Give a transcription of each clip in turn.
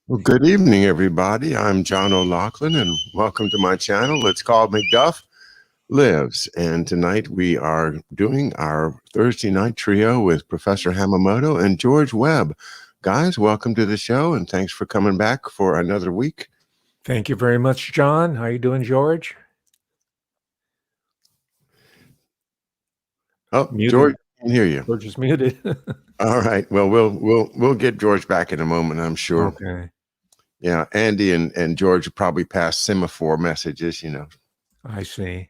Well, good evening, everybody. I'm John O'Loughlin, and welcome to my channel. It's called McDuff Lives. And tonight we are doing our Thursday night trio with Professor Hamamoto and George Webb. Guys, welcome to the show, and thanks for coming back for another week. Thank you very much, John. How you doing, George? Oh, muted. George, I can hear you. George is muted. All right. Well, we'll get George back in a moment, I'm sure. Okay. Yeah, Andy and George probably pass semaphore messages, I see.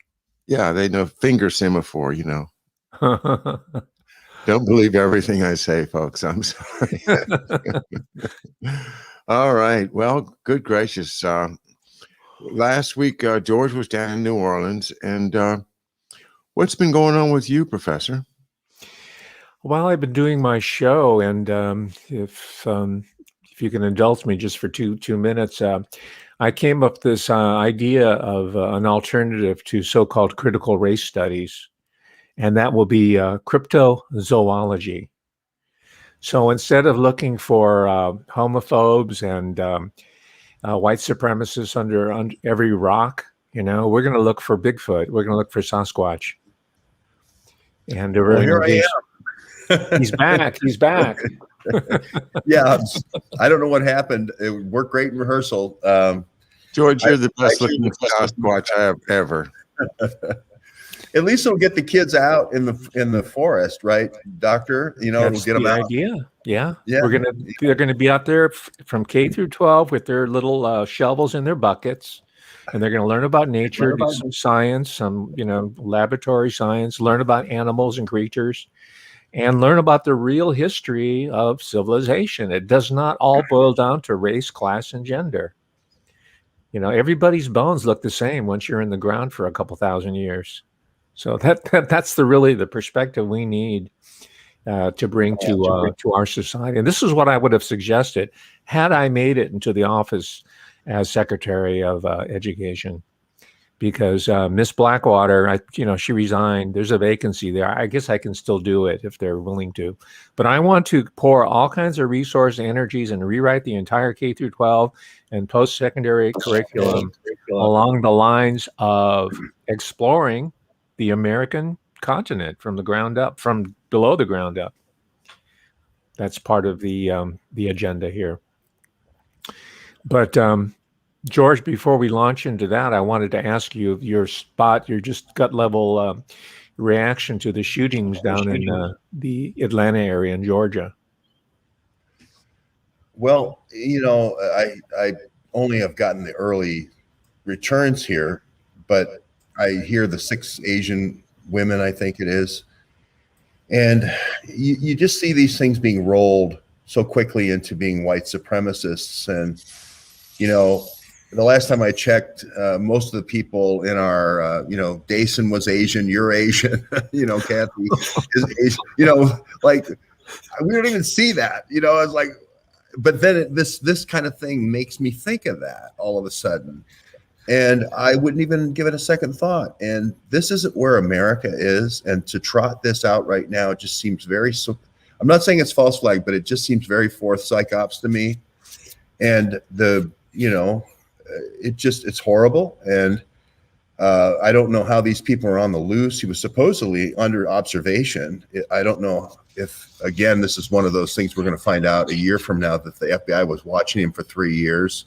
Yeah, they know finger semaphore, Don't believe everything I say, folks. I'm sorry. All right. Well, good gracious. Last week, George was down in New Orleans. And what's been going on with you, Professor? Well, I've been doing my show, and if you can indulge me just for two minutes, I came up with this idea of an alternative to so-called critical race studies, and that will be cryptozoology. So instead of looking for homophobes and white supremacists under every rock, we're going to look for Bigfoot. We're going to look for Sasquatch. And well, here I am. He's back. He's back. Yeah, I don't know what happened. It worked great in rehearsal. George, you're the best looking Sasquatch I have ever. At least it'll get the kids out in the forest, right, Doctor? It'll get them out. Idea. Yeah. They're gonna be out there from K through 12 with their little shovels in their buckets, and they're gonna learn about nature, do some science, some laboratory science, learn about animals and creatures, and learn about the real history of civilization. It does not all boil down to race, class, and gender. Everybody's bones look the same once you're in the ground for a couple thousand years. So that's the perspective we need to bring to our society. And this is what I would have suggested had I made it into the office as Secretary of Education, because Miss Blackwater, she resigned. There's a vacancy there. I guess I can still do it if they're willing to. But I want to pour all kinds of resource energies and rewrite the entire K through 12 and post-secondary curriculum along the lines of exploring the American continent from the ground up, from below the ground up. That's part of the agenda here. But George, before we launch into that, I wanted to ask you your just gut level reaction to the shootings down in the Atlanta area in Georgia. Well, I only have gotten the early returns here, but I hear the 6 Asian women, I think it is. And you just see these things being rolled so quickly into being white supremacists. And, the last time I checked, most of the people in our, Dason was Asian, you're Asian, Kathy is Asian, like we don't even see that, I was like, but then this kind of thing makes me think of that all of a sudden. And I wouldn't even give it a second thought. And this isn't where America is. And to trot this out right now, it just seems I'm not saying it's false flag, but it just seems very fourth psych ops to me. And it's horrible. And I don't know how these people are on the loose. He was supposedly under observation. I don't know if, again, this is one of those things we're going to find out a year from now that the FBI was watching him for 3 years,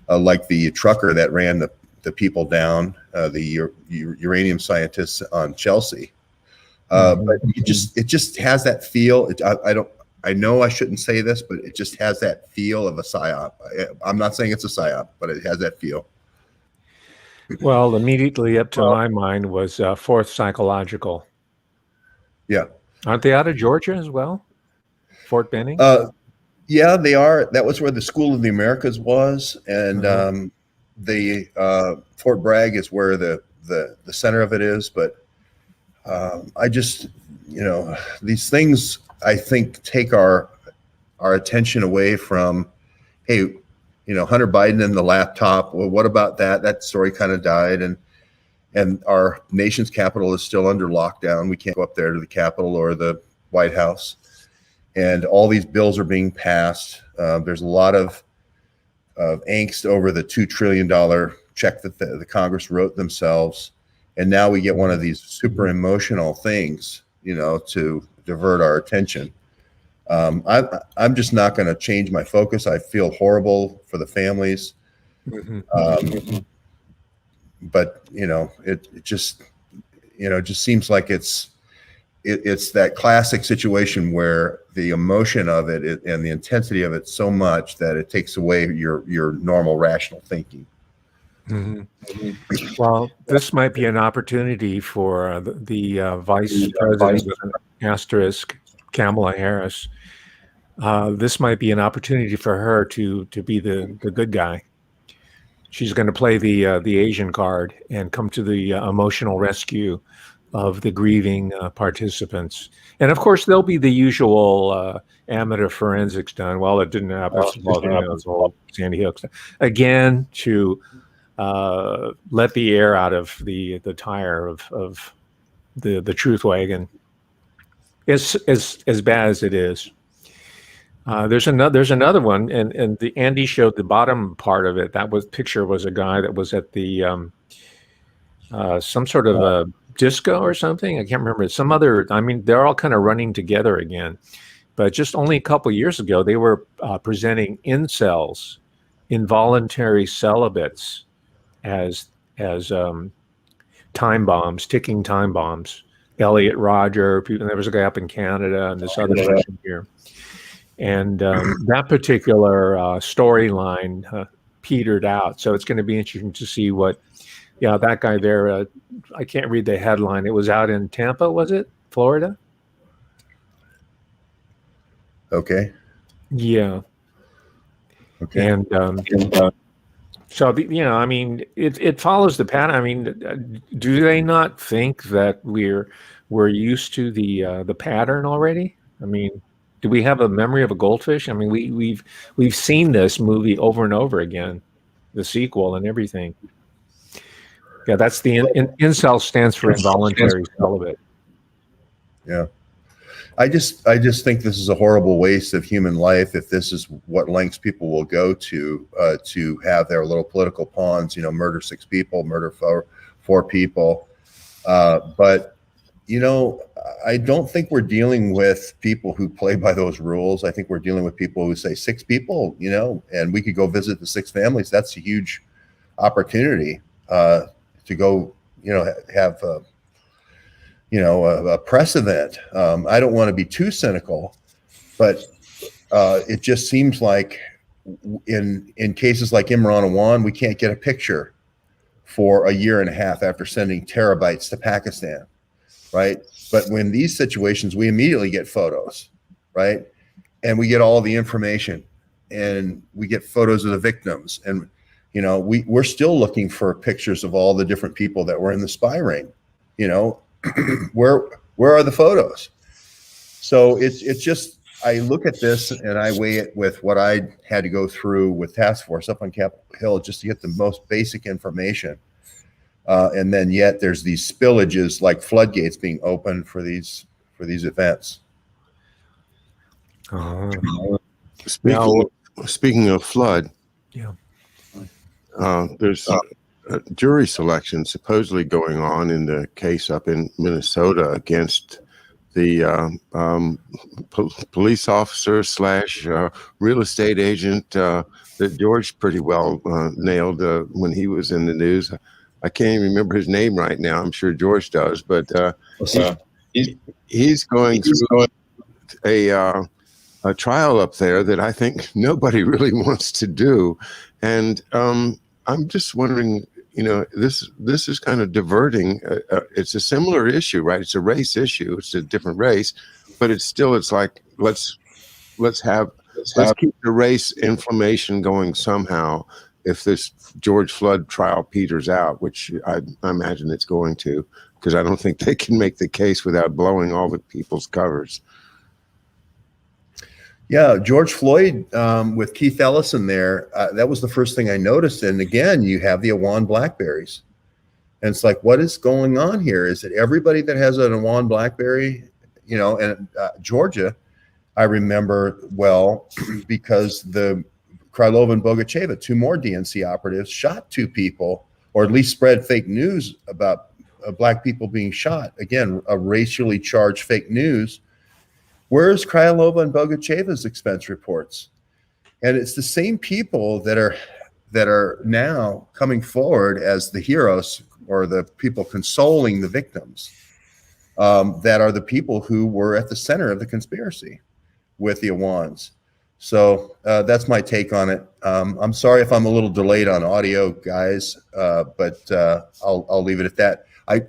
like the trucker that ran the people down, the uranium scientists on Chelsea. But it just has that feel. I know I shouldn't say this, but it just has that feel of a psyop. I'm not saying it's a psyop, but it has that feel. Well, immediately up to my mind was fourth psychological. Yeah. Aren't they out of Georgia as well? Fort Benning? Yeah, they are. That was where the School of the Americas was. And Fort Bragg is where the center of it is. But I just, these things, I think, take our attention away from, hey, Hunter Biden and the laptop. Well, what about that? That story kind of died. And our nation's capital is still under lockdown. We can't go up there to the Capitol or the White House. and all these bills are being passed. There's a lot of angst over the $2 trillion check that the Congress wrote themselves. And now we get one of these super emotional things, to divert our attention. I'm just not going to change my focus. I feel horrible for the families. But it just seems like it's that classic situation where the emotion of it and the intensity of it so much that it takes away your normal rational thinking. Well, this might be an opportunity for the vice president with an asterisk, Kamala Harris. This might be an opportunity for her to be the good guy. She's going to play the Asian card and come to the emotional rescue of the grieving participants. And of course, there'll be the usual amateur forensics done. Well, it didn't happen. Sandy Hook again to let the air out of the tire of the truth wagon. As bad as it is. There's another one, and Andy showed the bottom part of it. That picture was a guy that was at the some sort of a disco or something. I can't remember. Some other. I mean, they're all kind of running together again. But just only a couple years ago, they were presenting incels, involuntary celibates, as time bombs, ticking time bombs. Elliot Rodger. There was a guy up in Canada, and this other person here. And that particular storyline petered out. So it's going to be interesting to see what, that guy there, I can't read the headline. It was out in Tampa, was it? Florida? Okay. Yeah. Okay. And so, I mean, it follows the pattern. I mean, do they not think that we're used to the pattern already? I mean, do we have a memory of a goldfish? I mean, we've seen this movie over and over again, the sequel and everything. Yeah, that's the incel stands for involuntary celibate. Yeah, I just think this is a horrible waste of human life. If this is what lengths people will go to have their little political pawns, murder 6 people, murder 4 people, but. I don't think we're dealing with people who play by those rules. I think we're dealing with people who say 6 people, and we could go visit the 6 families. That's a huge opportunity to go, have a press event. I don't want to be too cynical, but it just seems like in cases like Imran Awan, we can't get a picture for a year and a half after sending terabytes to Pakistan. Right. But when these situations, we immediately get photos, right? And we get all the information and we get photos of the victims. And, we're still looking for pictures of all the different people that were in the spy ring, where are the photos? So it's just, I look at this and I weigh it with what I had to go through with Task Force up on Capitol Hill just to get the most basic information. And then yet there's these spillages like floodgates being opened for these events. Speaking of flood, there's a jury selection supposedly going on in the case up in Minnesota against the police officer / real estate agent that George pretty well nailed when he was in the news. I can't even remember his name right now. I'm sure George does, but he's going through a trial up there that I think nobody really wants to do. And I'm just wondering, this is kind of diverting. It's a similar issue, right? It's a race issue. It's a different race, but it's like let's keep the race inflammation going somehow. If this George Floyd trial peters out, which I imagine it's going to, because I don't think they can make the case without blowing all the people's covers. Yeah, George Floyd with Keith Ellison there, that was the first thing I noticed. And again, you have the Awan Blackberries. And it's like, what is going on here? Is it everybody that has an Awan Blackberry? And Georgia, I remember well because the Krylova and Bogacheva, 2 more DNC operatives, shot 2 people, or at least spread fake news about Black people being shot. Again, a racially charged fake news. Where's Krylova and Bogacheva's expense reports? And it's the same people that are now coming forward as the heroes, or the people consoling the victims, that are the people who were at the center of the conspiracy with the Awans. So that's my take on it. I'm sorry if I'm a little delayed on audio, guys, but I'll leave it at that.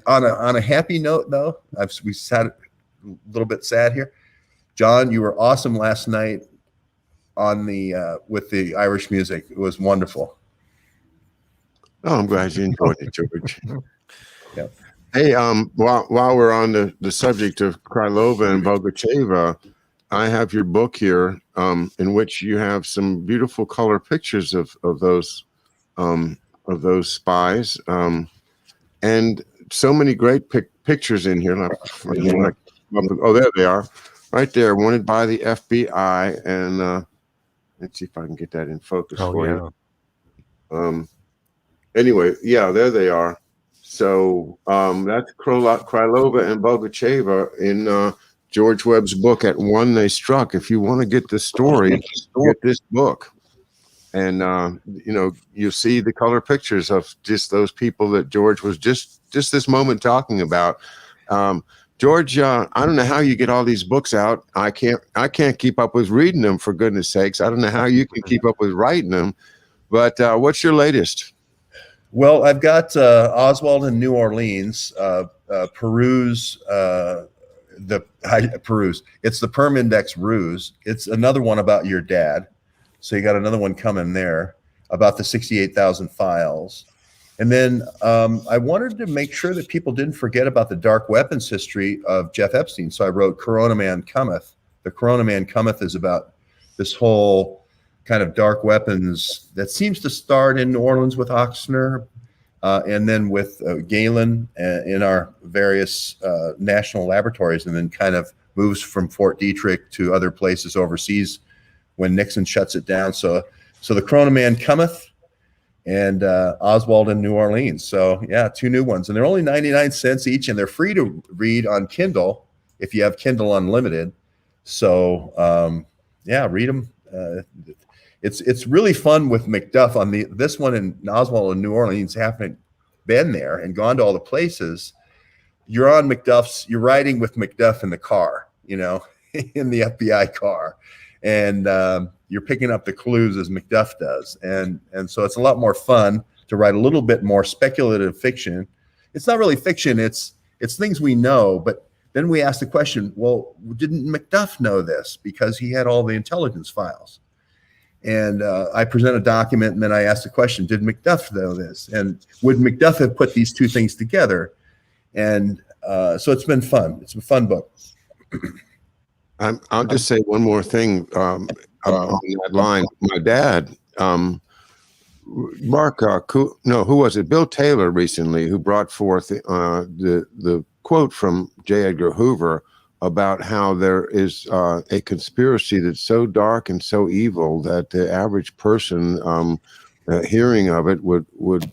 On a happy note, though, we sat a little bit sad here. John, you were awesome last night on the with the Irish music. It was wonderful. Oh, I'm glad you enjoyed it, George. Yeah. Hey, while we're on the subject of Krylova and Bogacheva, I have your book here, in which you have some beautiful color pictures of those spies, and so many great pictures in here. Oh, there they are, right there, wanted by the FBI, and let's see if I can get that in focus for you. Anyway, yeah, there they are. So that's Krylova and Bogacheva in George Webb's book, At One They Struck. If you want to get the story, get this book. And, you see the color pictures of just those people that George was just this moment talking about. George, I don't know how you get all these books out. I can't keep up with reading them, for goodness sakes. I don't know how you can keep up with writing them. But what's your latest? Well, I've got Oswald in New Orleans, Peru's, Peru's. It's the Perm Index Ruse. It's another one about your dad. So you got another one coming there about the 68,000 files. And then I wanted to make sure that people didn't forget about the dark weapons history of Jeff Epstein. So I wrote Corona Man Cometh. The Corona Man Cometh is about this whole kind of dark weapons that seems to start in New Orleans with Ochsner, and then with Galen in our various national laboratories, and then kind of moves from Fort Detrick to other places overseas when Nixon shuts it down. So the Corona Man Cometh and Oswald in New Orleans. So yeah, 2 new ones, and they're only 99 cents each, and they're free to read on Kindle if you have Kindle Unlimited. So yeah, read them. It's really fun with McDuff on this one in Oswald in New Orleans. Haven't been there and gone to all the places. You're on McDuff's. You're riding with McDuff in the car, in the FBI car, and you're picking up the clues as McDuff does, and so it's a lot more fun to write a little bit more speculative fiction. It's not really fiction. It's things we know, but then we ask the question: well, didn't McDuff know this because he had all the intelligence files? And I present a document, and then I ask the question, did McDuff know this? And would McDuff have put these 2 things together? And so it's been fun. It's a fun book. I'll just say one more thing on that line. My dad, who was it? Bill Taylor recently, who brought forth the quote from J. Edgar Hoover about how there is a conspiracy that's so dark and so evil that the average person hearing of it would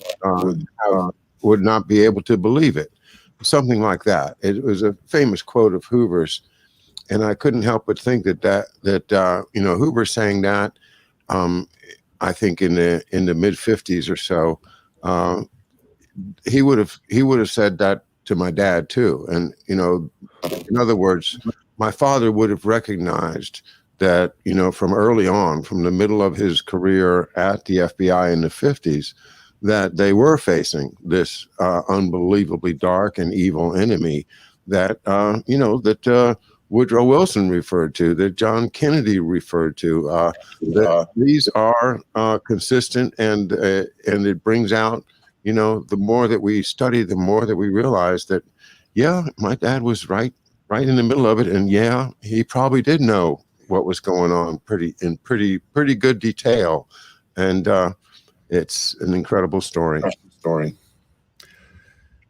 not be able to believe it. Something like that. It was a famous quote of Hoover's, and I couldn't help but think that Hoover saying that. I think in the mid 50s or so, he would have said that to my dad too. And, in other words, my father would have recognized that, from early on, from the middle of his career at the FBI in the 50s, that they were facing this unbelievably dark and evil enemy that, that Woodrow Wilson referred to, that John Kennedy referred to. That these are consistent, and it brings out, the more that we study, the more that we realize that, yeah, my dad was right in the middle of it, and yeah, he probably did know what was going on in pretty good detail, and it's an incredible story.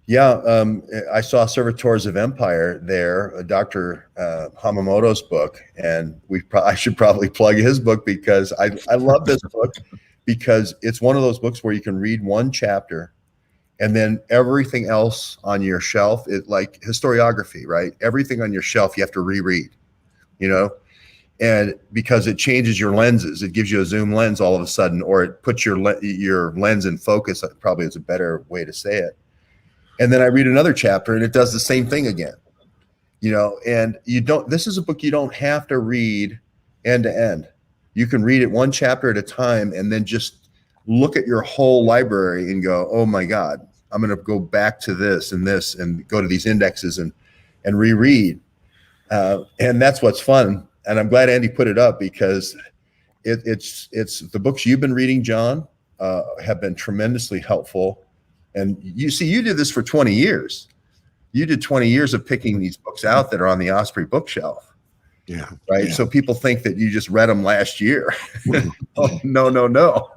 Yeah, I saw Servitors of Empire there, Dr. Hamamoto's book, and I should probably plug his book because I love this book because it's one of those books where you can read one chapter and then everything else on your shelf, like historiography, right? Everything on your shelf you have to reread, you know, and because it changes your lenses, it gives you a zoom lens all of a sudden, or it puts your lens in focus. Probably is a better way to say it. And then I read another chapter and it does the same thing again, you know, and this is a book you don't have to read end to end. You can read it one chapter at a time and then just look at your whole library and go, oh my God, I'm going to go back to this and go to these indexes and reread. And that's what's fun. And I'm glad Andy put it up because it's the books you've been reading, John, have been tremendously helpful. And you did this for 20 years. You did 20 years of picking these books out that are on the Osprey bookshelf. Yeah. Right. Yeah. So people think that you just read them last year. Oh, no.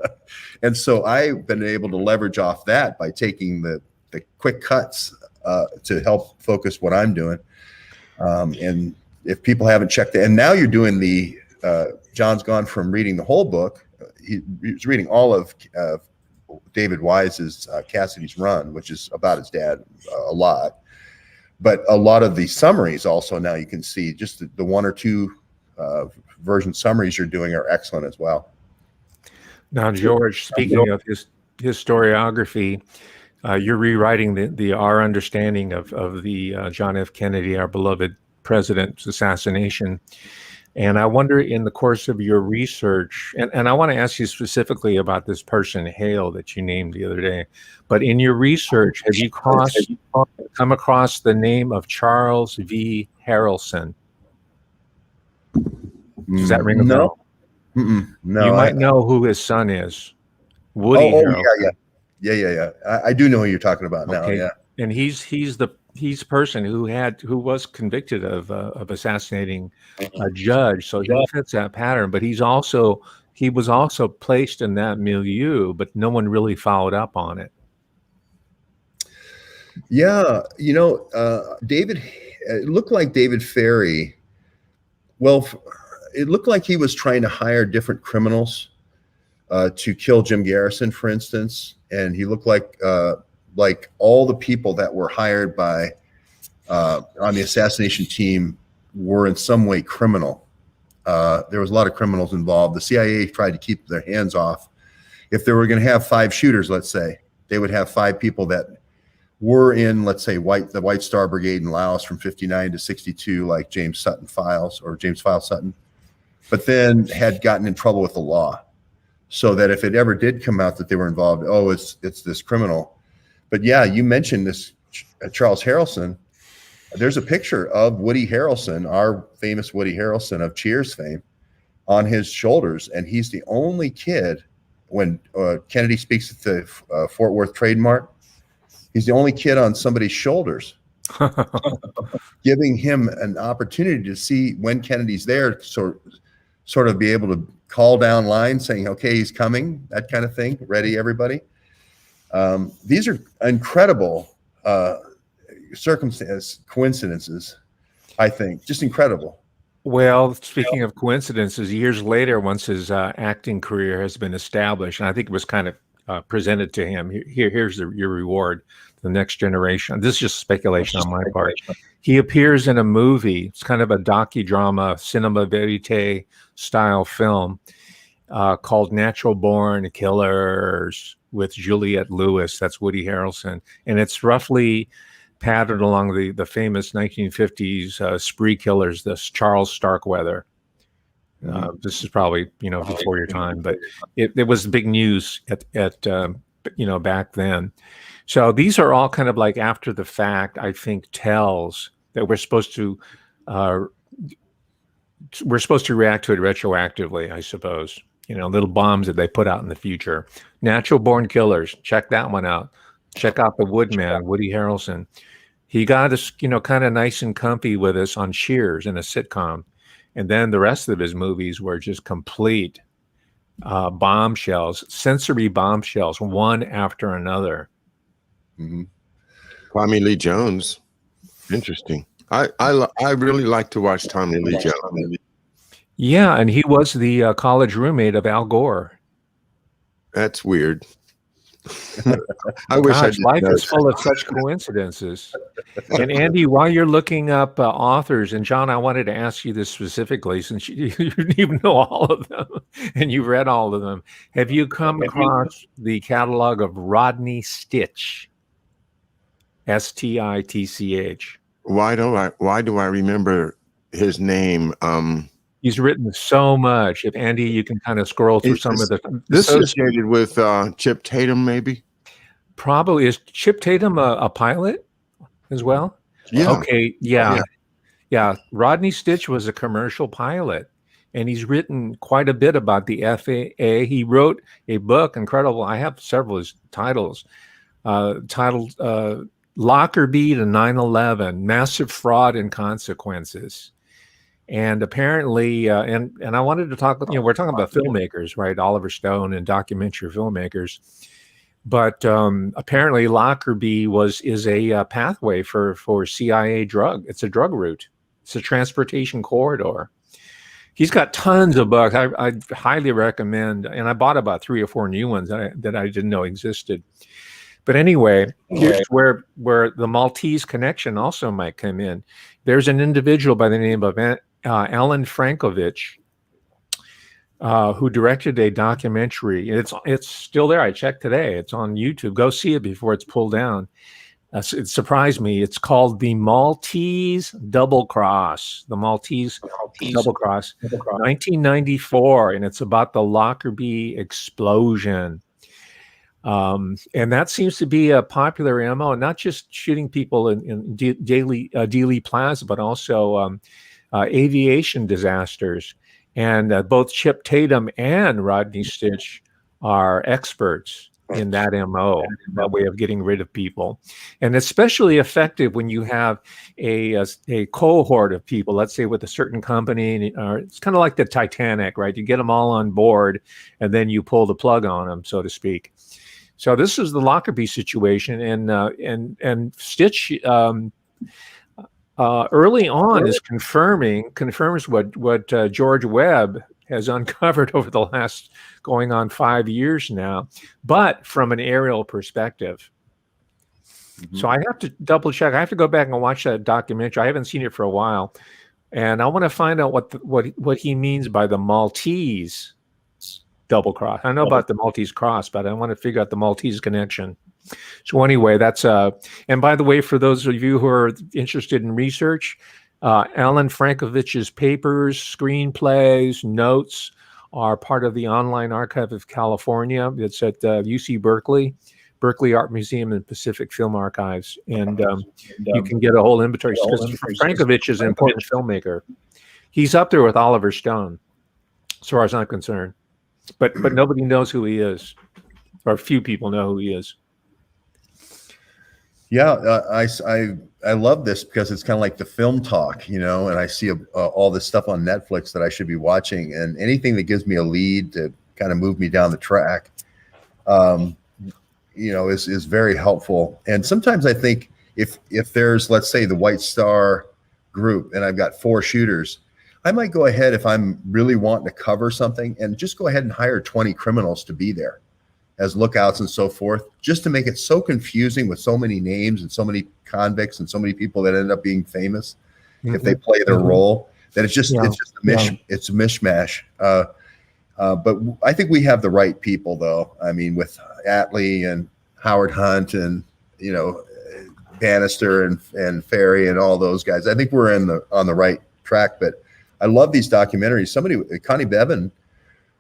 And so I've been able to leverage off that by taking the quick cuts to help focus what I'm doing. And if people haven't checked it, and now you're doing John's gone from reading the whole book. He's reading all of David Wise's Cassidy's Run, which is about his dad a lot. But a lot of the summaries also now you can see just the one or two version summaries you're doing are excellent as well. Now, George, speaking of historiography, you're rewriting our understanding of the John F. Kennedy, our beloved president's assassination. And I wonder, in the course of your research, and I want to ask you specifically about this person, Hale, that you named the other day, but in your research, have you come across the name of Charles V. Harrelson? Does that ring a bell? No. You might know who his son is, Woody Harrelson. Yeah. I do know who you're talking about now. Okay. Yeah. And he's a person who was convicted of assassinating a judge, so he fits that pattern. But he was also placed in that milieu, but no one really followed up on it. Yeah, David. It looked like David Ferry. Well, it looked like he was trying to hire different criminals to kill Jim Garrison, for instance, and he looked like all the people that were hired by on the assassination team were in some way criminal. There was a lot of criminals involved. The CIA tried to keep their hands off. If they were going to have 5 shooters, let's say, they would have 5 people that were in, let's say, the White Star Brigade in Laos from 59 to 62, like James Files Sutton, but then had gotten in trouble with the law, so that if it ever did come out that they were involved, it's this criminal. But yeah, you mentioned this Charles Harrelson. There's a picture of Woody Harrelson, our famous Woody Harrelson of Cheers fame, on his shoulders. And he's the only kid, when Kennedy speaks at the Fort Worth Trade Mart, he's the only kid on somebody's shoulders, giving him an opportunity to see when Kennedy's there, sort of be able to call down lines saying, okay, he's coming, that kind of thing. Ready, everybody. These are incredible coincidences, I think, just incredible. Well, speaking of coincidences, years later, once his acting career has been established, and I think it was kind of presented to him, here's your reward, the next generation. This is just speculation on my part. He appears in a movie. It's kind of a docudrama, cinema verite style film called Natural Born Killers with Juliette Lewis. That's Woody Harrelson. And it's roughly patterned along the famous 1950s spree killers, this Charles Starkweather. This is probably, before your time, but it was big news at back then. So these are all kind of like after the fact, I think, tells that we're supposed to react to it retroactively, I suppose. Little bombs that they put out in the future. Natural Born Killers. Check that one out. Check out the Woodman, Woody Harrelson. He got us, kind of nice and comfy with us on Cheers in a sitcom. And then the rest of his movies were just complete bombshells, sensory bombshells, one after another. Mm-hmm. Tommy Lee Jones. Interesting. I really like to watch Tommy Lee Jones. Yeah, and he was the college roommate of Al Gore. That's weird. I wish I didn't life know is full of such coincidences. And Andy, while you're looking up authors, and John, I wanted to ask you this specifically, since you even know all of them and you've read all of them. Have you come across the catalog of Rodney Stitch? Stitch. Why do I remember his name? He's written so much. If Andy, you can kind of scroll through some of the. This associated with Chip Tatum, maybe. Probably is Chip Tatum a pilot as well? Yeah. Okay. Yeah. Rodney Stitch was a commercial pilot, and he's written quite a bit about the FAA. He wrote a book, incredible. I have several of his titles, titled "Lockerbie to 9/11: Massive Fraud and Consequences." And apparently, and I wanted to talk. We're talking about filmmakers, right? Oliver Stone and documentary filmmakers. But apparently, Lockerbie is a pathway for CIA drug. It's a drug route. It's a transportation corridor. He's got tons of books. I highly recommend, and I bought about 3 or 4 new ones that I didn't know existed. But anyway, here's where the Maltese connection also might come in. There's an individual by the name of Alan Frankovich, who directed a documentary. It's still there. I checked today. It's on YouTube. Go see it before it's pulled down. It surprised me. It's called The Maltese Double Cross. The Maltese Double Cross, 1994, and it's about the Lockerbie explosion. And that seems to be a popular MO, not just shooting people in Dealey Plaza, but also aviation disasters. And both Chip Tatum and Rodney Stitch are experts in that MO, that way of getting rid of people. And especially effective when you have a cohort of people, let's say with a certain company, it's kind of like the Titanic, right? You get them all on board and then you pull the plug on them, so to speak. So this is the Lockerbie situation, and Stitch early on is confirms what George Webb has uncovered over the last going on 5 years now, but from an aerial perspective. Mm-hmm. So I have to double check. I have to go back and watch that documentary. I haven't seen it for a while, and I want to find out what he means by the Maltese double cross. I know about the Maltese cross, but I want to figure out the Maltese connection. So anyway, that's and by the way, for those of you who are interested in research, Alan Frankovich's papers, screenplays, notes are part of the Online Archive of California. It's at UC Berkeley Art Museum and Pacific Film Archives. And you can get a whole inventory. Frankovich is an important filmmaker. He's up there with Oliver Stone, as far as I'm concerned. But nobody knows who he is, or few people know who he is. Yeah, I love this because it's kind of like the film talk, and I see all this stuff on Netflix that I should be watching, and anything that gives me a lead to kind of move me down the track, is very helpful. And sometimes I think if there's, let's say, the White Star group, and I've got 4 shooters, I might go ahead, if I'm really wanting to cover something, and just go ahead and hire 20 criminals to be there as lookouts and so forth, just to make it so confusing with so many names and so many convicts and so many people that end up being famous if they play their role, that it's just a mishmash. But I think we have the right people, though. I mean, with Atlee and Howard Hunt and Bannister and Ferry and all those guys, I think we're on the right track. But I love these documentaries. Connie Bevan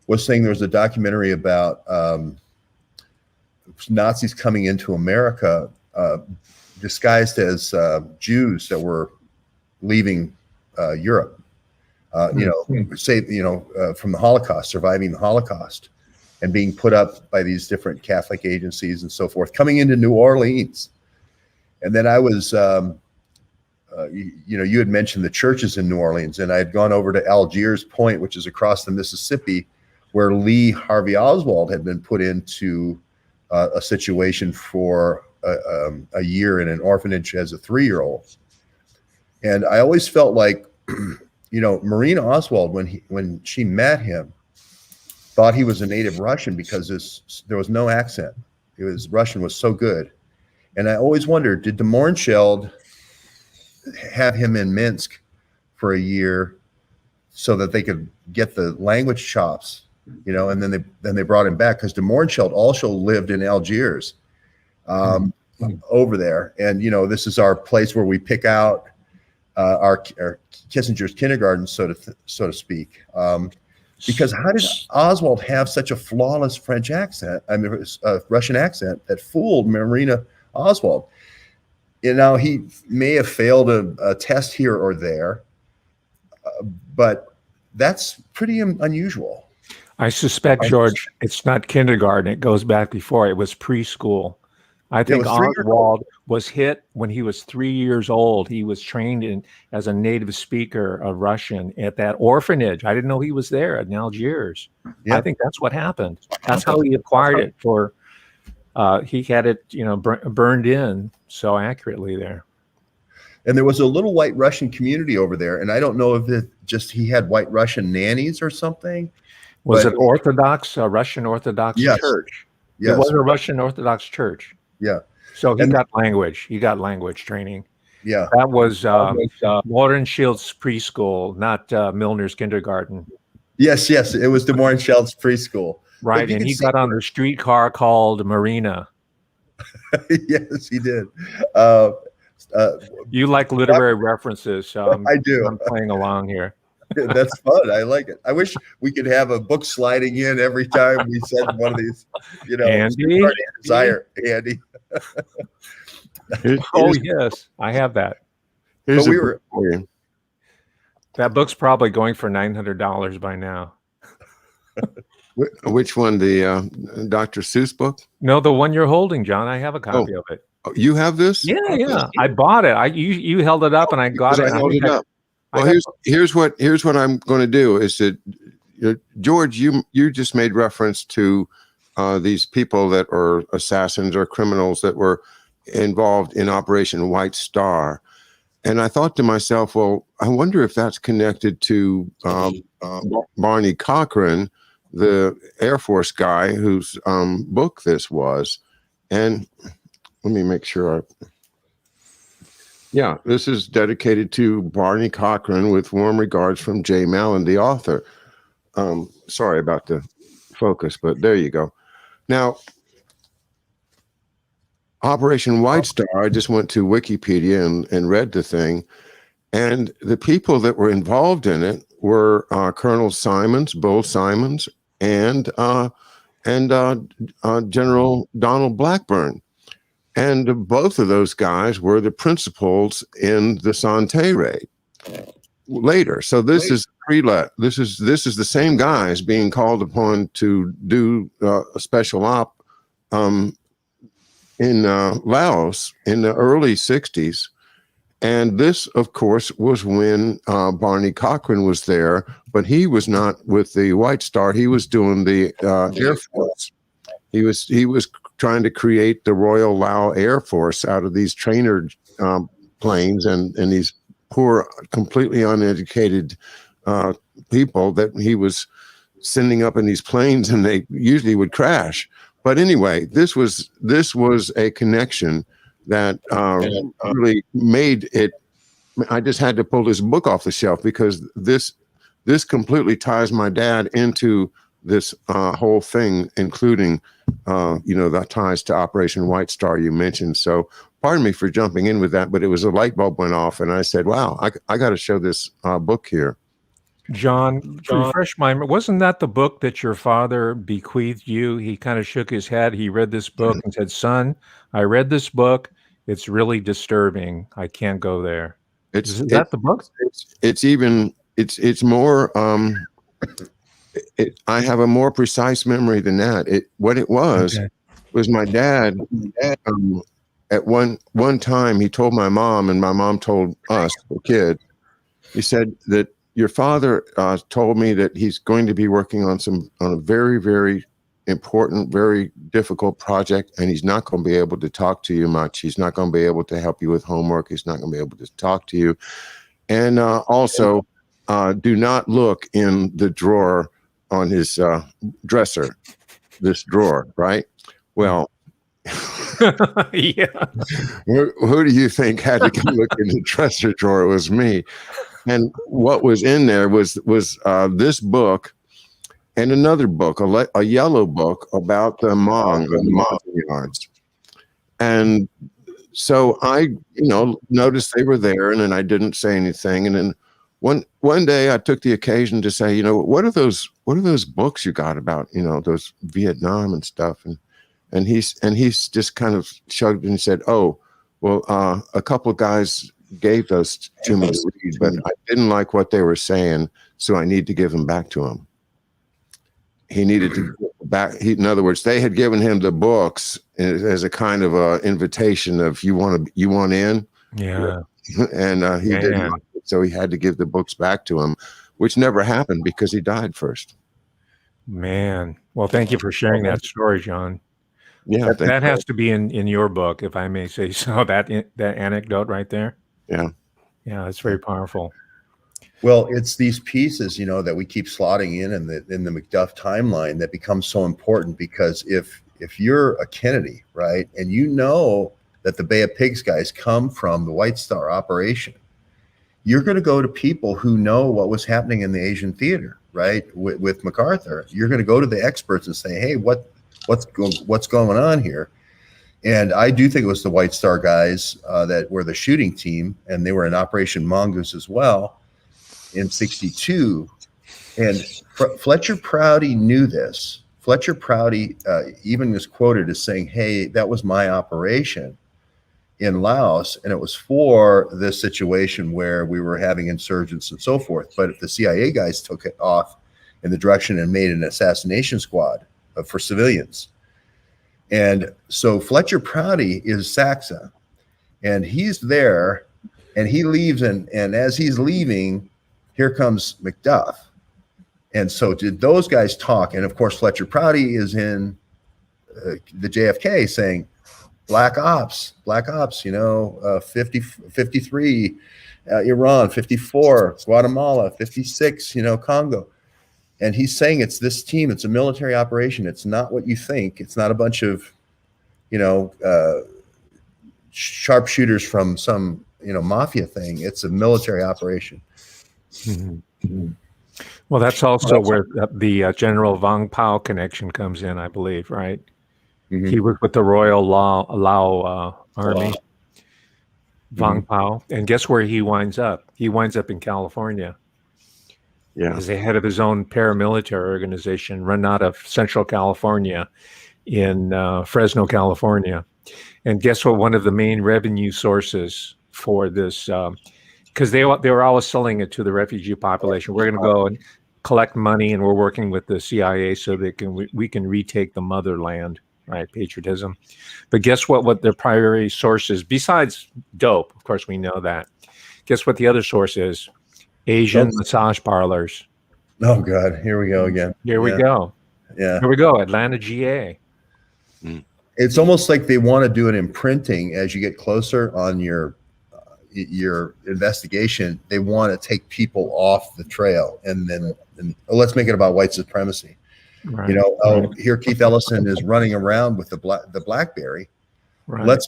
was saying there was a documentary about Nazis coming into America disguised as Jews that were leaving Europe, from the Holocaust, surviving the Holocaust, and being put up by these different Catholic agencies and so forth, coming into New Orleans. And then I was, you had mentioned the churches in New Orleans, and I had gone over to Algiers Point, which is across the Mississippi, where Lee Harvey Oswald had been put into a situation for a year in an orphanage as a 3-year-old. And I always felt like, Marina Oswald, when she met him, thought he was a native Russian because there was no accent. Russian was so good. And I always wondered, did de Mohrenschildt have him in Minsk for a year so that they could get the language chops, and then they brought him back, because de Mohrenschildt also lived in Algiers over there. And, this is our place where we pick out our Kissinger's kindergarten, so to speak. Because how did Oswald have such a flawless French accent, Russian accent, that fooled Marina Oswald? He may have failed a test here or there, but that's pretty unusual. I suspect, George, it's not kindergarten. It goes back before. It was preschool. I think Oswald was hit when he was 3 years old. He was trained as a native speaker of Russian at that orphanage. I didn't know he was there in Algiers. Yeah. I think that's what happened. That's how he acquired it. He had it, burned in so accurately there. And there was a little white Russian community over there, and I don't know if he had white Russian nannies or something. Was it Orthodox, Russian Orthodox church? Yes. It was a Russian Orthodox church. Yeah. So he got language. He got language training. Yeah. That was Mohrenschildt's preschool, not Milner's kindergarten. Yes. It was de Mohrenschildt's preschool. Right. And he got on the streetcar called Marina. Yes, he did. You like literary references. So I do. I'm playing along here. That's fun. I like it. I wish we could have a book sliding in every time we said one of these, Andy? Desire, Andy. Yes, I have that. That book's probably going for $900 by now. Which one? The Dr. Seuss book? No, the one you're holding, John. I have a copy of it. Oh, you have this? Yeah. I bought it. You held it up, and I got it. I held it up. Well, here's what I'm going to do is that, George, you just made reference to these people that are assassins or criminals that were involved in Operation White Star, and I thought to myself, well, I wonder if that's connected to Barney Cochran, the Air Force guy whose book this was, and let me make sure. Yeah, this is dedicated to Barney Cochran with warm regards from Jay Mallon, the author. Sorry about the focus, but there you go. Now, Operation White Star, I just went to Wikipedia and read the thing, and the people that were involved in it were Colonel Simons, Bull Simons, and General Donald Blackburn. And both of those guys were the principals in the Sante raid later. So this is this is the same guys being called upon to do a special op in Laos in the early 60s. And this, of course, was when Barney Cochran was there, but he was not with the White Star. He was doing the Air Force. He was trying to create the Royal Lao Air Force out of these trainer planes and these poor, completely uneducated people that he was sending up in these planes, and they usually would crash. But anyway, this was a connection that really made it. I just had to pull this book off the shelf because this completely ties my dad into this whole thing, including the ties to Operation White Star you mentioned. So pardon me for jumping in with that, but it was a light bulb went off, and I said, "Wow, I got to show this book here." John, refresh my memory. Wasn't that the book that your father bequeathed you? He kind of shook his head. He read this book and said, "Son, I read this book. It's really disturbing. I can't go there." Is that the book? It's more. I have a more precise memory than that. What it was my dad. At one time, he told my mom, and my mom told us, the kid. He said that your father told me that he's going to be working on a very, very important, very difficult project, and he's not going to be able to talk to you much. He's not going to be able to help you with homework. He's not going to be able to talk to you. And also, do not look in the drawer on his dresser, this drawer, right? Well, Yeah. who do you think had to go look in the dresser drawer? It was me. And what was in there was this book and another book, a yellow book about the Hmong, or the Hmong yards. And so I, noticed they were there, and then I didn't say anything. And then one day I took the occasion to say, what are those books you got about, those Vietnam and stuff? And he's just kind of shrugged and said, "Oh, well, a couple of guys gave those to me to read, but I didn't like what they were saying, so I need to give them back to him." He needed to back. In other words, they had given him the books as a kind of a invitation of you want in, Yeah, and he didn't like it, so he had to give the books back to him, which never happened because he died first. man. Well, thank you for sharing that story, John. Yeah, That has to be in your book, if I may say so. That anecdote right there. Yeah, it's very powerful. Well, it's these pieces, that we keep slotting in the McDuff timeline that become so important, because if you're a Kennedy, right, and that the Bay of Pigs guys come from the White Star operation, you're going to go to people who know what was happening in the Asian theater, right, with MacArthur. You're going to go to the experts and say, hey, what's going on here? And I do think it was the White Star guys that were the shooting team, and they were in Operation Mongoose as well in 62. And Fletcher Prouty knew this. Fletcher Prouty even was quoted as saying, hey, that was my operation in Laos, and it was for this situation where we were having insurgents and so forth. But the CIA guys took it off in the direction and made an assassination squad for civilians. And so Fletcher Prouty is Saxa, and he's there, and he leaves, and as he's leaving, here comes McDuff. And so did those guys talk? And of course, Fletcher Prouty is in the JFK saying, Black Ops, 53, Iran, 54, Guatemala, 56, Congo. And he's saying it's this team, it's a military operation. It's not what you think. It's not a bunch of, sharpshooters from some, mafia thing. It's a military operation. Mm-hmm. Well, that's also where the General Vang Pao connection comes in, I believe, right? Mm-hmm. He was with the Royal Lao Army, Vang Pao. And guess where he winds up? He winds up in California. Yeah. As the head of his own paramilitary organization, run out of Central California in Fresno, California. And guess what? One of the main revenue sources for this, because they were always selling it to the refugee population. We're going to go and collect money, and we're working with the CIA so we can retake the motherland, right? Patriotism. But guess what? What their primary source is, besides dope, of course we know that. Guess what the other source is? Asian massage parlors. Oh God, here we go again. Here we go. Yeah. Here we go. Atlanta, GA. It's almost like they want to do an imprinting as you get closer on your investigation. They want to take people off the trail, and then let's make it about white supremacy. Right. Here Keith Ellison is running around with the BlackBerry. Right.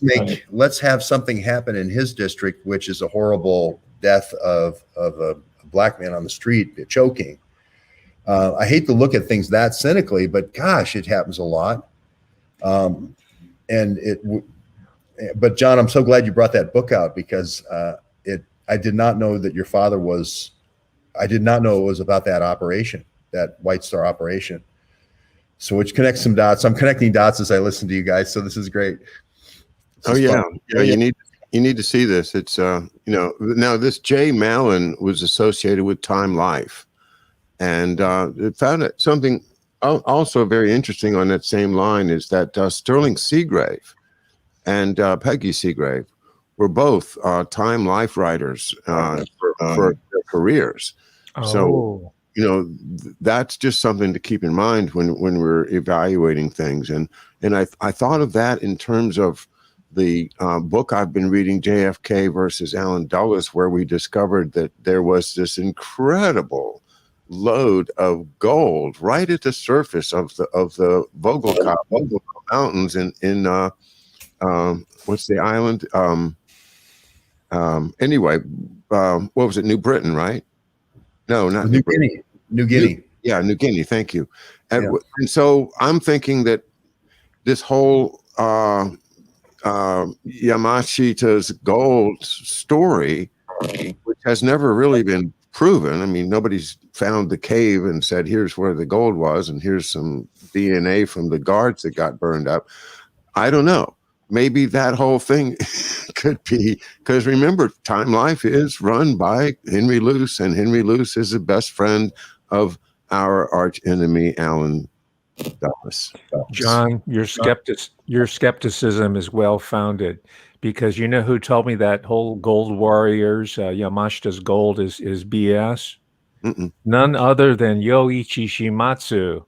Let's have something happen in his district, which is a horrible death of a black man on the street choking. I hate to look at things that cynically, but gosh, it happens a lot. But John, I'm so glad you brought that book out, because I did not know that your father was. I did not know it was about that operation, that White Star operation. So which connects some dots. I'm connecting dots as I listen to you guys. So this is great. Yeah. You need to see this. It's now this Jay Mallon was associated with Time Life, and it found it something also very interesting on that same line is that Sterling Seagrave and Peggy Seagrave were both Time Life writers for their careers. Oh. So that's just something to keep in mind when we're evaluating things. And I thought of that in terms of the book I've been reading, JFK versus Allen Dulles, where we discovered that there was this incredible load of gold right at the surface of the Vogelkop Mountains in what's the island? Anyway, what was it? New Britain, right? No, not New Guinea. New Guinea. New Guinea. Thank you. And so I'm thinking that this whole Yamashita's gold story, which has never really been proven. I mean, nobody's found the cave and said, here's where the gold was, and here's some DNA from the guards that got burned up. I don't know. Maybe that whole thing could be, because remember, Time Life is run by Henry Luce, and Henry Luce is the best friend of our arch enemy, Allen Dulles. John, your skepticism is well founded, because you know who told me that whole gold warriors, Yamashita's gold is BS? None other than Yoichi Shimatsu.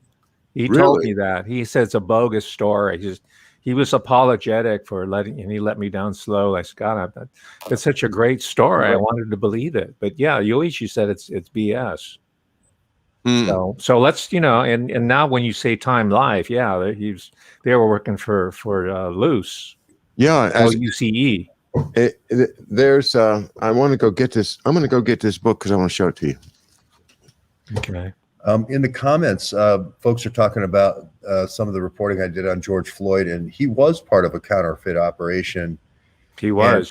He told me that. He said it's a bogus story. He was apologetic for he let me down slow. I said, God, that's such a great story. I wanted to believe it. But yeah, Yoichi said it's BS. So let's, and now when you say Time Life, they were working for Luce. Yeah, as UCE. There's I want to go get this. I'm going to go get this book because I want to show it to you. Okay. In the comments, folks are talking about some of the reporting I did on George Floyd, and he was part of a counterfeit operation. He was.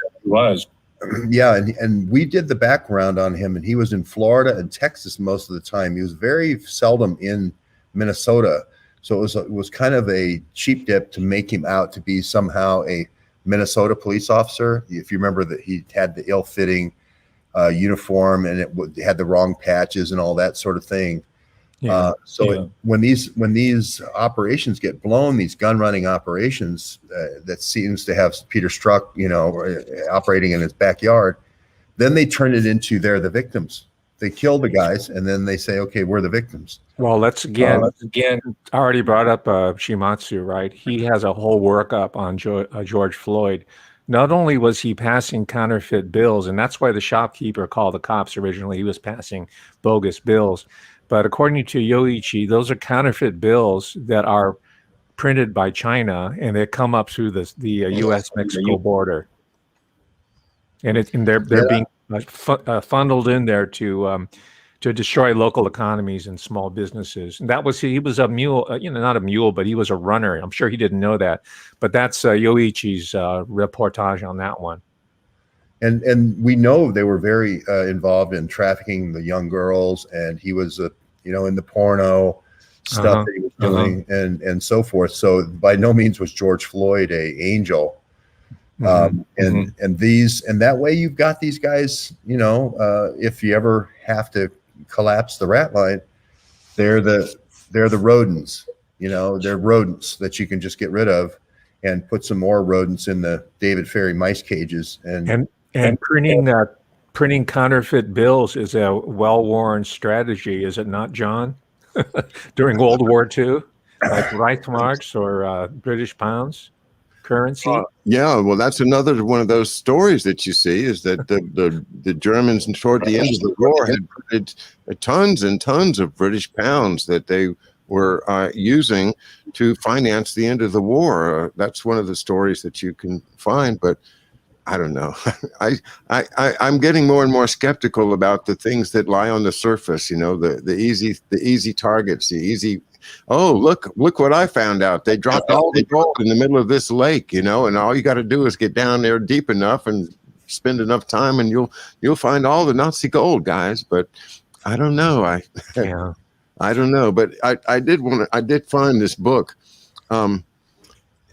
Yeah, and we did the background on him, and he was in Florida and Texas most of the time. He was very seldom in Minnesota, so it was kind of a cheap dip to make him out to be somehow a Minnesota police officer. If you remember that he had the ill-fitting uniform, and it had the wrong patches and all that sort of thing. When these operations get blown, these gun running operations that seems to have Peter Strzok, operating in his backyard, then they turn it into they're the victims. They kill the guys, and then they say, okay, we're the victims. Well, let's again, I already brought up Shimatsu, right? He has a whole workup on George Floyd. Not only was he passing counterfeit bills, and that's why the shopkeeper called the cops originally. He was passing bogus bills. But according to Yoichi, those are counterfeit bills that are printed by China, and they come up through the U.S.-Mexico border, and they're being funneled in there to destroy local economies and small businesses. And he was a mule, not a mule, but he was a runner. I'm sure he didn't know that, but that's Yoichi's reportage on that one. And we know they were very involved in trafficking the young girls, and he was in the porno stuff that he was doing and so forth. So by no means was George Floyd a angel. And that way you've got these guys, if you ever have to collapse the rat line, they're the rodents, they're rodents that you can just get rid of and put some more rodents in the David Ferry mice cages. And printing counterfeit bills is a well-worn strategy, is it not, John? During World War II, like Reichsmarks or British pounds currency. Well, that's another one of those stories that you see, is that the Germans toward the end of the war had printed tons and tons of British pounds that they were using to finance the end of the war. That's one of the stories that you can find, but I don't know. I'm getting more and more skeptical about the things that lie on the surface. The easy targets, the easy. Oh, look what I found out. They dropped all the gold in the middle of this lake. And all you got to do is get down there deep enough and spend enough time, and you'll find all the Nazi gold, guys. But I don't know. I don't know. But I did find this book.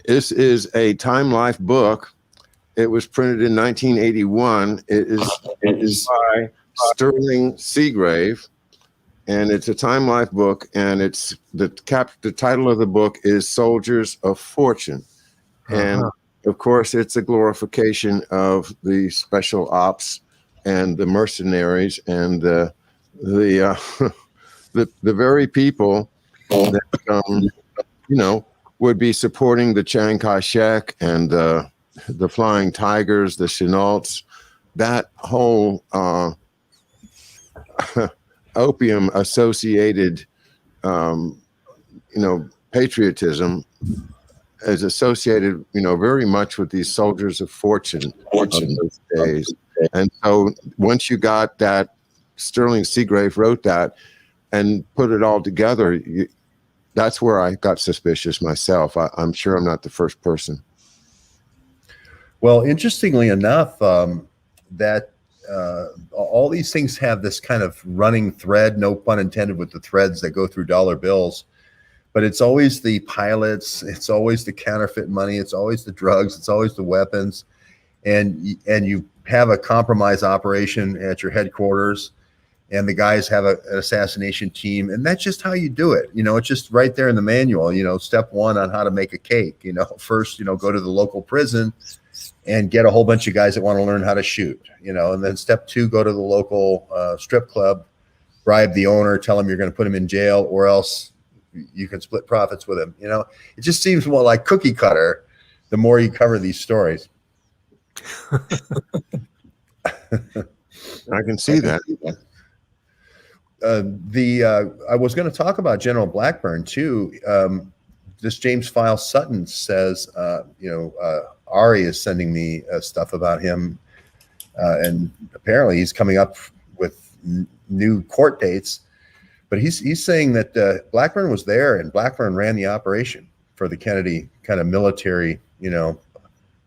This is a Time Life book. It was printed in 1981. It is by Sterling Seagrave, and it's a Time Life book. And it's the title of the book is Soldiers of Fortune, and of course it's a glorification of the special ops and the mercenaries and the the very people that would be supporting the Chiang Kai-shek and the Flying Tigers, the Chennaults, that whole opium associated patriotism is associated very much with these soldiers of fortune of those days. And so once you got that, Sterling Seagrave wrote that and put it all together, that's where I got suspicious myself. I'm sure I'm not the first person. Well, interestingly enough, that all these things have this kind of running thread, no pun intended, with the threads that go through dollar bills. But it's always the pilots, it's always the counterfeit money, it's always the drugs, it's always the weapons, and you have a compromise operation at your headquarters, and the guys have an assassination team, and that's just how you do it. It's just right there in the manual. Step one on how to make a cake. First, go to the local prison and get a whole bunch of guys that want to learn how to shoot. And then step two, go to the local strip club, bribe the owner, tell him you're going to put him in jail, or else you can split profits with him. It just seems more like cookie cutter the more you cover these stories. I can see that. I was going to talk about General Blackburn too. This James File Sutton says, Ari is sending me stuff about him, and apparently he's coming up with new court dates. But he's saying that Blackburn was there, and Blackburn ran the operation for the Kennedy kind of military,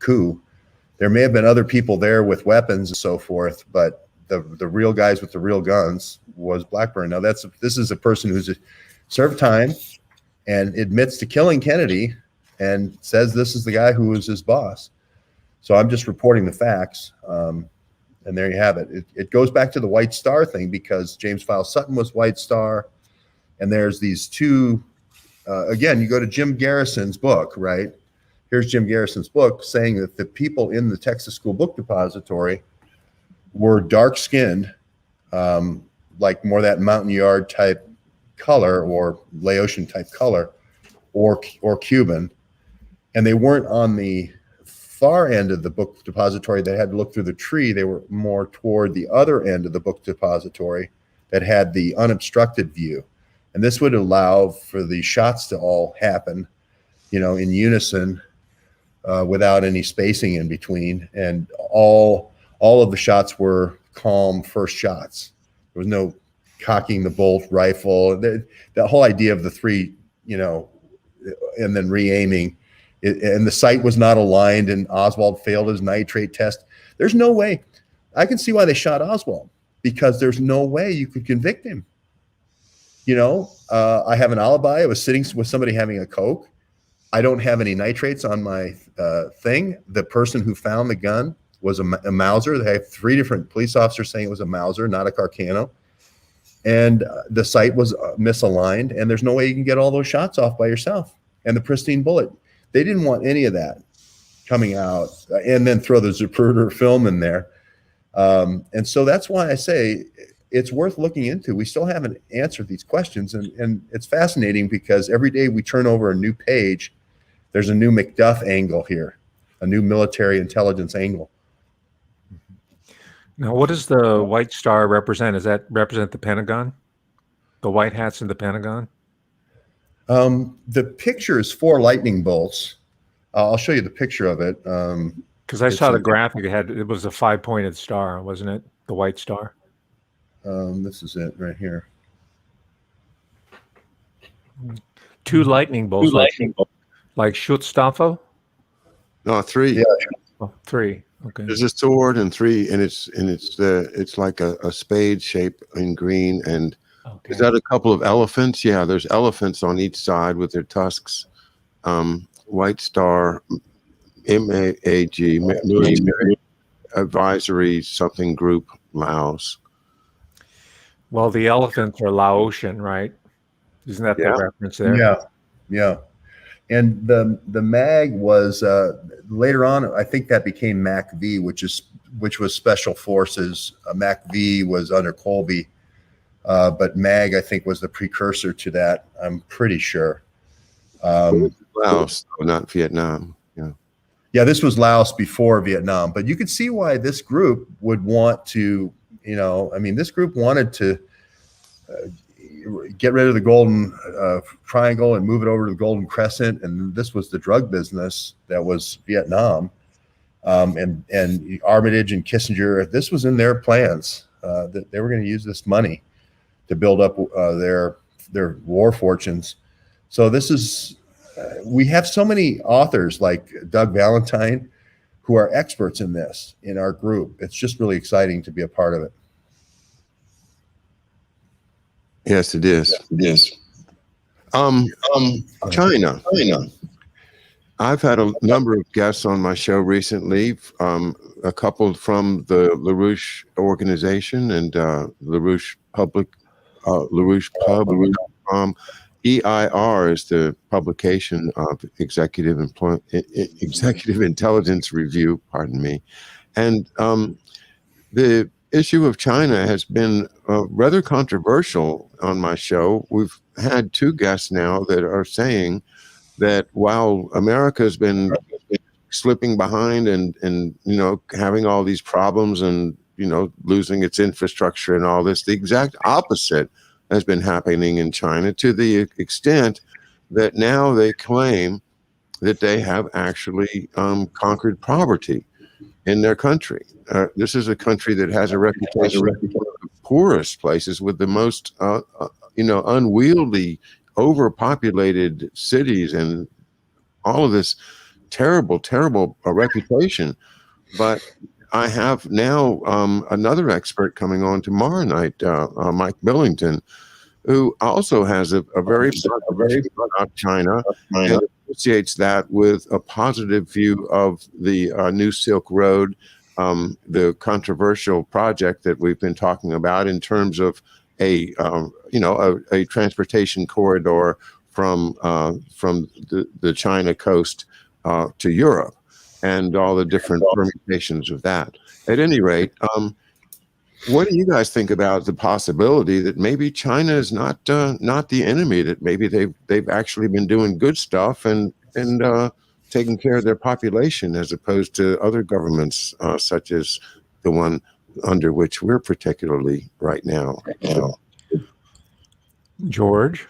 coup. There may have been other people there with weapons and so forth, but the real guys with the real guns was Blackburn. Now this is a person who's served time and admits to killing Kennedy and says this is the guy who was his boss. So I'm just reporting the facts. And there you have it. It goes back to the White Star thing, because James File Sutton was White Star. And there's these two, again, you go to Jim Garrison's book, right? Here's Jim Garrison's book saying that the people in the Texas School Book Depository were dark-skinned, like more that Mountain Yard type color or Laotian type color, or Cuban. And they weren't on the far end of the book depository that had to look through the tree. They were more toward the other end of the book depository that had the unobstructed view. And this would allow for the shots to all happen, in unison, without any spacing in between. And all of the shots were calm first shots. There was no cocking the bolt rifle. The whole idea of the three, and then re-aiming. And the sight was not aligned, and Oswald failed his nitrate test. There's no way. I can see why they shot Oswald, because there's no way you could convict him. I have an alibi. I was sitting with somebody having a Coke. I don't have any nitrates on my thing. The person who found the gun was a Mauser. They have 3 different police officers saying it was a Mauser, not a Carcano. And the sight was misaligned, and there's no way you can get all those shots off by yourself. And the pristine bullet. They didn't want any of that coming out, and then throw the Zapruder film in there. And so that's why I say it's worth looking into. We still haven't answered these questions, and it's fascinating because every day we turn over a new page, there's a new McDuff angle here, a new military intelligence angle. Now, what does the White Star represent? Does that represent the Pentagon? The white hats in the Pentagon? The picture is 4 lightning bolts. I'll show you the picture of it. Because I saw the graphic. It was a 5-pointed star, wasn't it? The White Star. This is it right here. 2 lightning bolts. Like Schutzstaffel? No, 3. Yeah. Oh, 3. Okay. There's a sword and 3, and it's like a spade shape in green. And is that a couple of elephants? Yeah, there's elephants on each side with their tusks. White Star, MAAG, Military Advisory something group, Laos. Well, the elephants are Laotian, right? Isn't that the reference there? Yeah. And the mag was later on. I think that became MAC-V, which was Special Forces. MAC-V was under Colby, But MAG, I think, was the precursor to that. I'm pretty sure. Laos, not Vietnam. Yeah. Yeah, this was Laos before Vietnam, but you could see why this group would want to, this group wanted to get rid of the Golden Triangle and move it over to the Golden Crescent. And this was the drug business that was Vietnam. And Armitage and Kissinger, this was in their plans, that they were going to use this money to build up their war fortunes. So this is, we have so many authors like Doug Valentine who are experts in this in our group. It's just really exciting to be a part of it. Yes, it is. It is. China. I've had a number of guests on my show recently, a couple from the LaRouche organization and LaRouche Public, LaRouche Pub. EIR is the publication of Executive Intelligence Review, pardon me. And the issue of China has been rather controversial on my show. We've had two guests now that are saying that while America has been slipping behind and having all these problems and losing its infrastructure and all this, the exact opposite has been happening in China, to the extent that now they claim that they have actually conquered poverty in their country. This is a country that has a reputation of the poorest places with the most unwieldy, overpopulated cities and all of this terrible reputation. But I have now another expert coming on tomorrow night, Mike Billington, who also has a very about China and associates that with a positive view of the New Silk Road, the controversial project that we've been talking about in terms of a transportation corridor from the China coast to Europe, and all the different permutations of that. At any rate, what do you guys think about the possibility that maybe China is not the enemy, that maybe they've actually been doing good stuff and taking care of their population, as opposed to other governments such as the one under which we're particularly right now? George.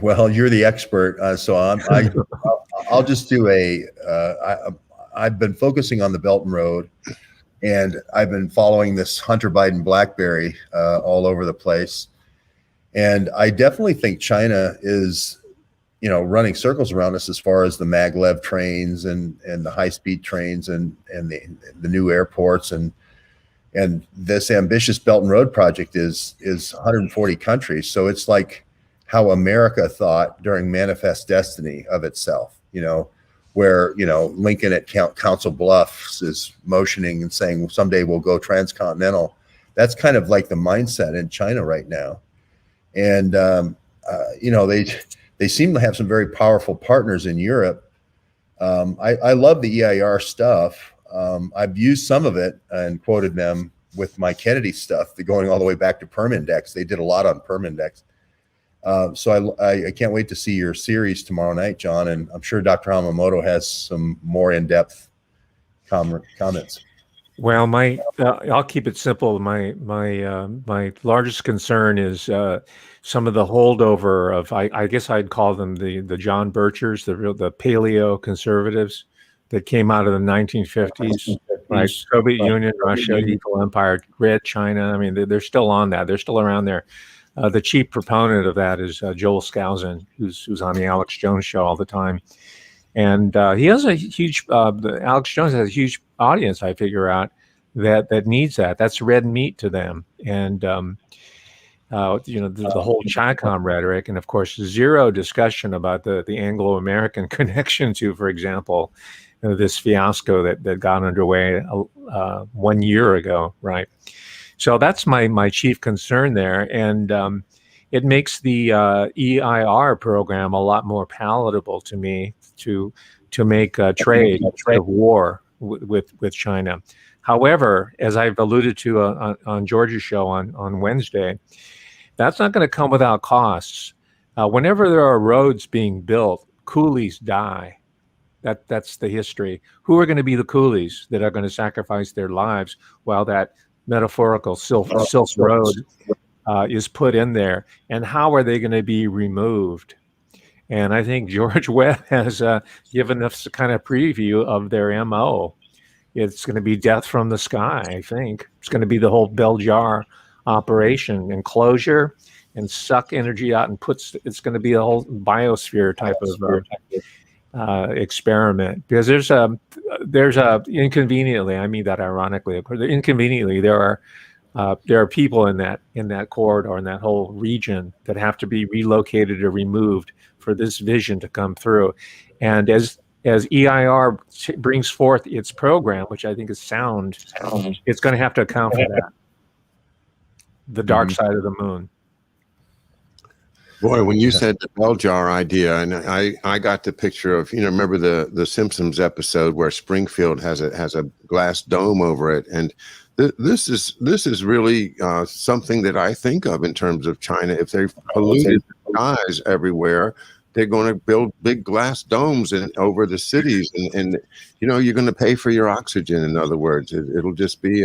Well, you're the expert, so I'll just do I've been focusing on the Belt and Road, and I've been following this Hunter Biden BlackBerry all over the place. And I definitely think China is, running circles around us as far as the maglev trains and the high-speed trains and the new airports. And this ambitious Belt and Road project is 140 countries. So it's like how America thought during Manifest Destiny of itself, where, Lincoln at Council Bluffs is motioning and saying, well, someday we'll go transcontinental. That's kind of like the mindset in China right now. And, they seem to have some very powerful partners in Europe. I love the EIR stuff. I've used some of it and quoted them with my Kennedy stuff, going all the way back to Perm Index. They did a lot on Perm Index. So I can't wait to see your series tomorrow night, John, and I'm sure Dr. Hamamoto has some more in-depth comments. Well, I'll keep it simple. My largest concern is some of the holdover of, I guess I'd call them the John Birchers, the paleo conservatives that came out of the 1950s, right? Soviet Union, Russia, Equal Empire, Red China. I mean, they're still on that. They're still around there. The chief proponent of that is Joel Skousen, who's on the Alex Jones show all the time. And he has a huge, Alex Jones has a huge audience, I figure out, that needs that. That's red meat to them. And, the whole Chicom rhetoric, and of course, zero discussion about the Anglo-American connection to, for example, this fiasco that got underway 1 year ago, right? So that's my chief concern there. And it makes the EIR program a lot more palatable to me to make trade of war with China. However, as I've alluded to on George's show on Wednesday, That's not going to come without costs. Whenever there are roads being built, coolies die. That's the history. Who are going to be the coolies that are going to sacrifice their lives while that metaphorical Silk Road is put in there? And how are they going to be removed? And I think George Webb has given us a kind of preview of their MO. It's going to be death from the sky, I think. It's going to be the whole bell jar operation, enclosure, and suck energy out and it's going to be a whole biosphere type of experiment. Because there's a inconveniently, I mean that ironically, of course, inconveniently, there are people in that corridor, in that whole region, that have to be relocated or removed for this vision to come through. And as EIR brings forth its program, which I think is sound, it's going to have to account for that. The dark side of the moon. Boy, when you said the bell jar idea, and I got the picture of, remember the Simpsons episode where Springfield has a glass dome over it, and this is really something that I think of in terms of China. If they've polluted the skies everywhere, they're going to build big glass domes over the cities, and you're going to pay for your oxygen. In other words, it'll just be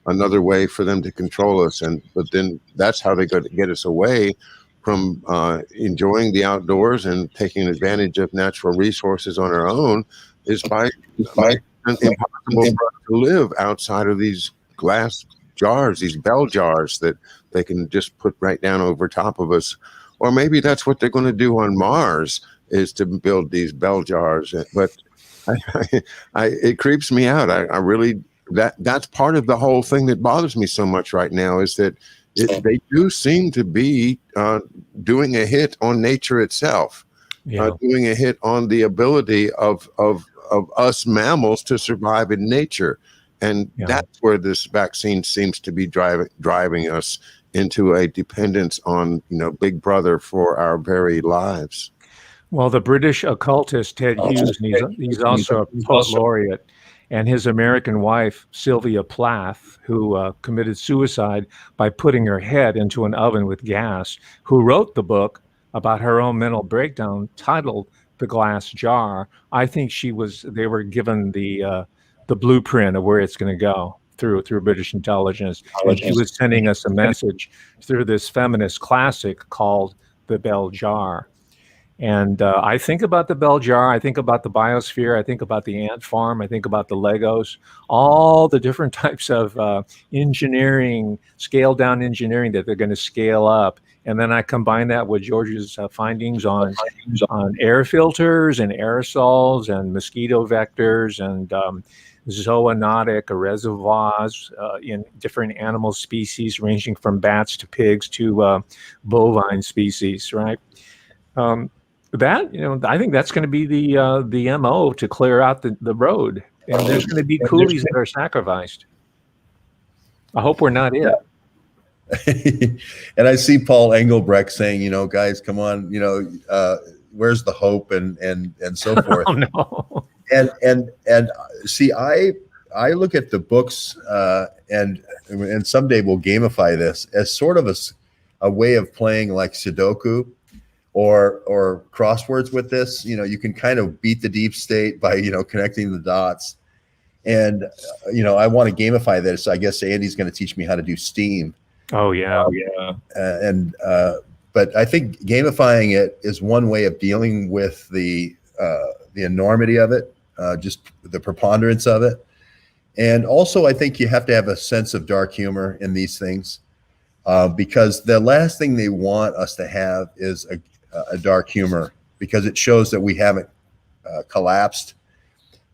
another way for them to control us. But then that's how they get us away from enjoying the outdoors and taking advantage of natural resources on our own, is by impossible for us to live outside of these glass jars, these bell jars that they can just put right down over top of us. Or maybe that's what they're going to do on Mars, is to build these bell jars. But it creeps me out. I really, that's part of the whole thing that bothers me so much right now, is that they do seem to be doing a hit on nature itself, doing a hit on the ability of us mammals to survive in nature. And that's where this vaccine seems to be driving us into a dependence on, Big Brother for our very lives. Well, the British occultist Ted Hughes, and he's also a poet laureate, and his American wife, Sylvia Plath, who committed suicide by putting her head into an oven with gas, who wrote the book about her own mental breakdown titled The Glass Jar. I think they were given the blueprint of where it's going to go through British intelligence. And she was sending us a message through this feminist classic called The Bell Jar. And I think about the bell jar, I think about the biosphere, I think about the ant farm, I think about the Legos, all the different types of engineering, scaled down engineering that they're going to scale up. And then I combine that with George's findings on air filters and aerosols and mosquito vectors and zoonotic reservoirs in different animal species, ranging from bats to pigs to bovine species, right? I think that's going to be the MO to clear out the road, and there's going to be coolies that are sacrificed. I hope we're not it. And I see Paul Engelbrecht saying, guys, come on, where's the hope and so forth. Oh, no. And see, I look at the books and someday we'll gamify this as sort of a way of playing like Sudoku or crosswords with this. You can kind of beat the deep state by connecting the dots. And I want to gamify this. I guess Andy's going to teach me how to do Steam. Oh yeah, but I think gamifying it is one way of dealing with the enormity of it, just the preponderance of it. And also, I think you have to have a sense of dark humor in these things, because the last thing they want us to have is a dark humor, because it shows that we haven't collapsed,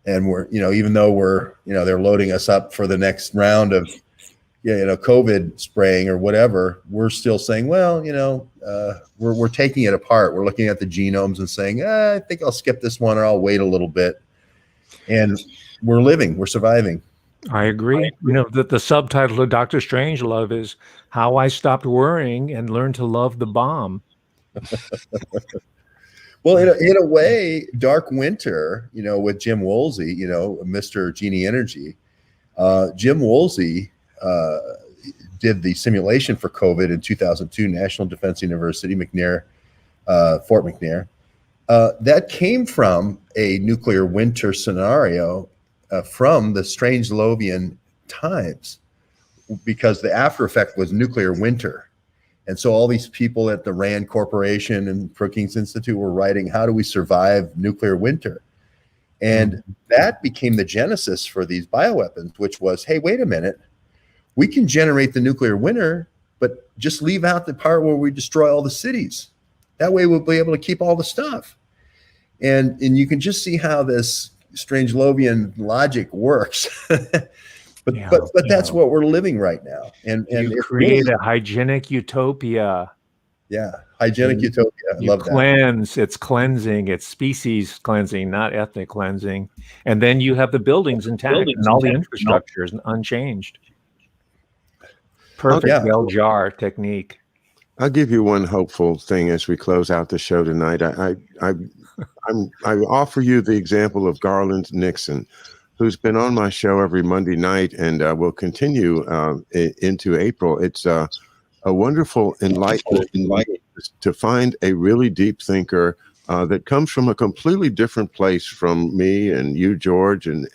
and we're even though we're they're loading us up for the next round of COVID spraying or whatever, we're still saying, well, we're taking it apart. We're looking at the genomes and saying, I think I'll skip this one, or I'll wait a little bit. And we're living, we're surviving. I agree. The subtitle of Dr. Strangelove is How I Stopped Worrying and Learned to Love the Bomb. Well, in a way, Dark Winter, with Jim Woolsey, Mr. Genie Energy, Jim Woolsey did the simulation for COVID in 2002, National Defense University, McNair, Fort McNair. That came from a nuclear winter scenario from the Strangelovian times, because the after effect was nuclear winter. And so all these people at the RAND Corporation and Brookings Institute were writing, how do we survive nuclear winter? And that became the genesis for these bioweapons, which was, hey, wait a minute, we can generate the nuclear winter, but just leave out the part where we destroy all the cities. That way we'll be able to keep all the stuff. And you can just see how this Strangelovian logic works. But that's what we're living right now. And you create a hygienic utopia. Yeah, hygienic utopia. I love that. Cleanse. It's cleansing. It's species cleansing, not ethnic cleansing. And then you have the buildings intact and all the infrastructure is unchanged. Perfect bell jar technique. I'll give you one hopeful thing as we close out the show tonight. I offer you the example of Garland Nixon, who's been on my show every Monday night and will continue into April. It's a wonderful enlightenment to find a really deep thinker that comes from a completely different place from me and you, George, and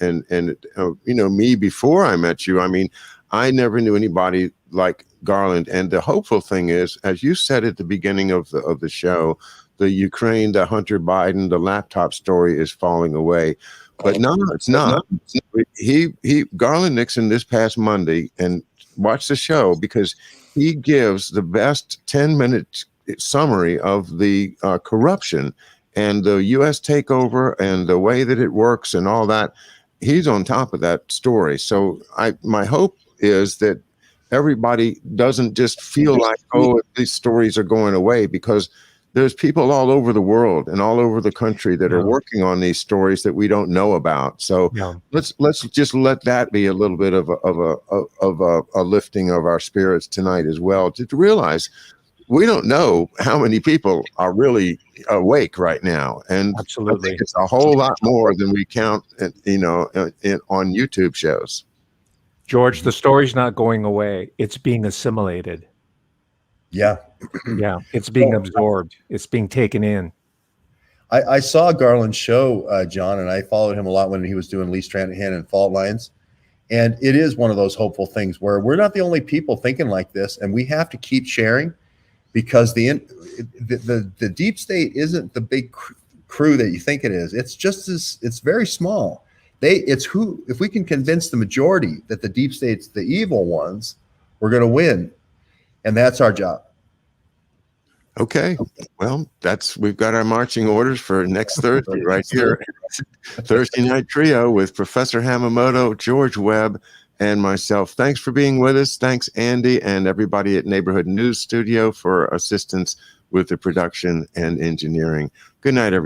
me before I met you. I mean, I never knew anybody like Garland. And the hopeful thing is, as you said at the beginning of the show, the Ukraine, the Hunter Biden, the laptop story is falling away. But no, it's not. Garland Nixon this past Monday, and watch the show because he gives the best 10-minute summary of the corruption and the U.S. takeover and the way that it works and all that. He's on top of that story. So my hope is that everybody doesn't just feel like, oh, these stories are going away, because there's people all over the world and all over the country that are working on these stories that we don't know about. So let's just let that be a little bit of a lifting of our spirits tonight as well, to realize we don't know how many people are really awake right now. And absolutely, I think it's a whole lot more than we count, on YouTube shows. George, the story's not going away. It's being assimilated. Yeah. Yeah. It's being absorbed. It's being taken in. I saw Garland's show, John, and I followed him a lot when he was doing Lee Stranahan and Fault Lines. And it is one of those hopeful things where we're not the only people thinking like this, and we have to keep sharing, because the deep state isn't the big crew that you think it is. It's just it's very small. If we can convince the majority that the deep state's the evil ones, we're going to win. And that's our job. Okay. Well, we've got our marching orders for next Thursday right here. Thursday Night Trio with Professor Hamamoto, George Webb, and myself. Thanks for being with us. Thanks, Andy, and everybody at Neighborhood News Studio for assistance with the production and engineering. Good night, everybody.